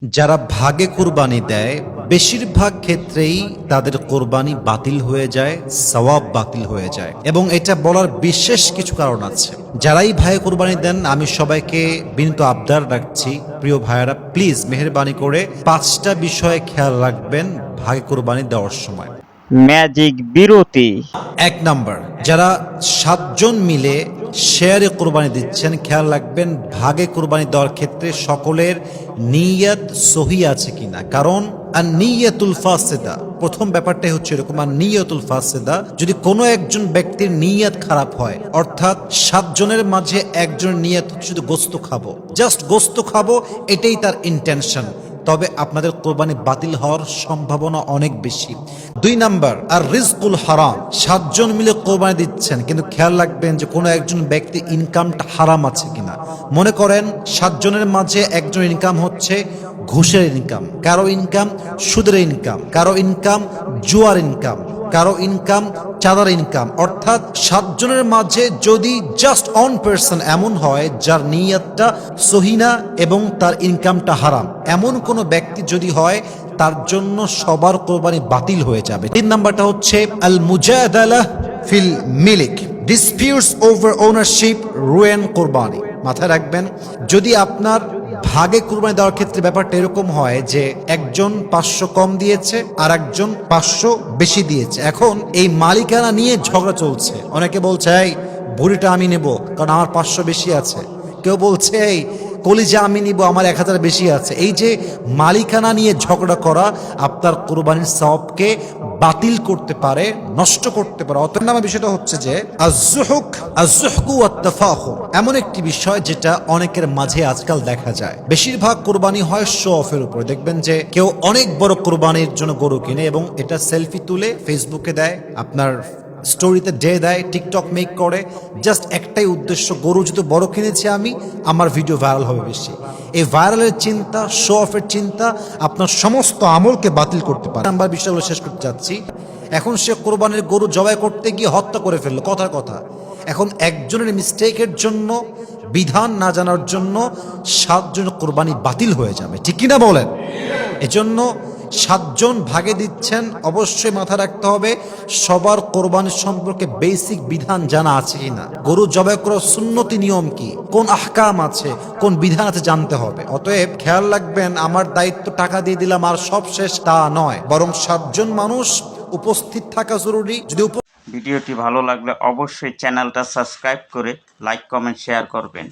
যারা ভাগে কুরবানি দেয় বেশিরভাগ ক্ষেত্রেই তাদের কোরবানি বাতিল হয়ে যায়, সওয়াব বাতিল হয়ে যায়। এবং এটা বলার বিশেষ কিছু কারণ আছে। যারাই ভাগে কুরবানি দেন আমি সবাইকে বিনীত আবদার রাখছি, প্রিয় ভাইয়েরা প্লিজ মেহেরবানি করে 5টা বিষয়ে খেয়াল রাখবেন ভাগে কুরবানি দেওয়ার সময়। ম্যাজিক বিরতি। 1 নাম্বার, যারা 7 জন মিলে শেয়ারে কোরবানি দিচ্ছেন খেয়াল রাখবেন ভাগে কোরবানি দেওয়ার ক্ষেত্রে সকলের নিয়ত সহি আছে কিনা। কারণ আর নিয়তুল ফাসিদা, প্রথম ব্যাপারটাই হচ্ছে এরকম, আর নিয়তুল ফাসিদা, যদি কোনো একজন ব্যক্তির নিয়ত খারাপ হয়, অর্থাৎ 7 জনের মাঝে একজনের নিয়ত হচ্ছে শুধু গোস্ত খাবো, জাস্ট গোস্ত খাবো, এটাই তার ইন্টেনশন, তবে আপনাদের কোরবানি বাতিল হওয়ার সম্ভাবনা অনেক বেশি। 2 নাম্বার, আর রিজকুল হারাম, 7 জন মিলে কোরবানি দিচ্ছেন কিন্তু খেয়াল রাখবেন যে কোনো একজন ব্যক্তি ইনকামটা হারাম আছে কিনা। মনে করেন 7 জনের মাঝে একজন ইনকাম হচ্ছে ঘুষের ইনকাম, কারো ইনকাম সুদের ইনকাম, কারো ইনকাম জুয়ার ইনকাম, কারো ইনকাম চাঁদার ইনকাম, অর্থাৎ 7 জনের মাঝে যদি জাস্ট অন পার্সন এমন হয় যার নিয়তটা সহি না এবং তার ইনকামটা হারাম, এমন কোনো ব্যক্তি যদি হয় তার জন্য সবার কোরবানি বাতিল হয়ে যাবে। 3 নাম্বারটা হচ্ছে আল মুজাদালা ফিল মিলিক, ডিসপিউটস ওভার ওনারশিপ রুয়েন কোরবানি। মাথায় রাখবেন, যদি আপনার ভাগে কুরবানি দেওয়ার ক্ষেত্রে ব্যাপারটা এরকম হয় যে একজন 500 কম দিয়েছে আর একজন 500 বেশি দিয়েছে, এখন এই মালিকানা নিয়ে ঝগড়া চলছে। অনেকে বলছে এই ভুড়িটা আমি নেব কারণ আমার 500 বেশি আছে, কেউ বলছে এই কলিজা আমি নিব আমার 1000 বেশি আছে। এই যে মালিকানা নিয়ে ঝগড়া করা আপনার কুরবানির সওয়াবকে বাতিল করতে পারে, নষ্ট করতে পারে। অতএব নামে বিষয়টা হচ্ছে যে আয-যুহকু ওয়াত-তাফাখুর এমন একটি বিষয় যেটা অনেকের মাঝে আজকাল দেখা যায়। বেশিরভাগ কুরবানি হয় শো অফের উপর। দেখবেন যে কেউ অনেক বড় কুরবানির জন্য গরু কিনে এবং এটা সেলফি তুলে ফেসবুকে দেয়, আপনার স্টোরিতে দেয়, টিকটক মেক করে, জাস্ট একটাই উদ্দেশ্য, গরু যদি বড় কিনেছি আমি, আমার ভিডিও ভাইরাল হবে বেশি। এই ভাইরালের চিন্তা, শো অফের চিন্তা আপনার সমস্ত আমলকে বাতিল করতে পারে। আমরা বিষয়গুলো শেষ করতে যাচ্ছি। এখন সে কোরবানির গরু জবাই করতে গিয়ে হত্যা করে ফেললো, কথার কথা। এখন একজনের মিস্টেকের জন্য, বিধান না জানার জন্য 7 জনের কোরবানি বাতিল হয়ে যাবে, ঠিক কিনা বলেন? এজন্য 7 জন ভাগে দিচ্ছেন, অবশ্যই মাথা রাখতে হবে সবার কোরবানির সম্পর্কে বেসিক বিধান জানা আছে কিনা, গরু জবাই করার সুন্নতি নিয়ম কি, কোন আহকাম আছে, কোন বিধান আছে জানতে হবে। অতএব খেয়াল রাখবেন, আমার দায়িত্ব টাকা দিয়ে দিলাম আর সব শেষ, তা নয়, বরং 7 জন মানুষ উপস্থিত থাকা জরুরি। যদি ভিডিওটি ভালো লাগলে অবশ্যই চ্যানেলটা সাবস্ক্রাইব করে লাইক কমেন্ট শেয়ার করবেন।